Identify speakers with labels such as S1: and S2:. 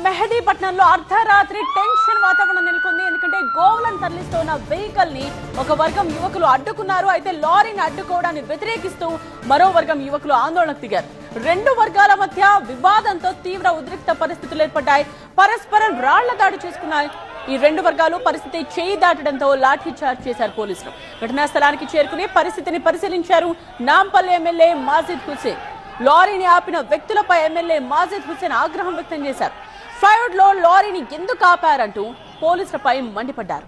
S1: మెహదీపట్నంలో అర్ధరాత్రి టెన్షన్ వాతావరణం నెలకొంది. ఎందుకంటే గోవులను తరలిస్తున్న వెహికల్ ని ఒక వర్గం యువకులు అడ్డుకున్నారు. అయితే లారీని అడ్డుకోవడాన్ని వ్యతిరేకిస్తూ మరో వర్గం యువకులు ఆందోళనకు దిగారు. రెండు వర్గాల మధ్య వివాదంతో తీవ్ర ఉద్రిక్త పరిస్థితులు ఏర్పడ్డాయి. పరస్పరం రాళ్ల దాడి చేసుకున్నాయి. ఈ రెండు వర్గాలు పరిస్థితి చేయి దాటడంతో లాఠీ చార్జ్ చేశారు పోలీసులు. ఘటనా స్థలానికి చేరుకుని పరిస్థితిని పరిశీలించారు నాంపల్లి ఎమ్మెల్యే మాజిద్ హుసేన్. లారీని ఆపిన వ్యక్తులపై ఎమ్మెల్యే మాజిద్ హుసేన్ ఆగ్రహం వ్యక్తం చేశారు. ఫైర్డ్ లో లారీని ఎందుకు ఆపారంటూ పోలీసులపై మండిపడ్డారు.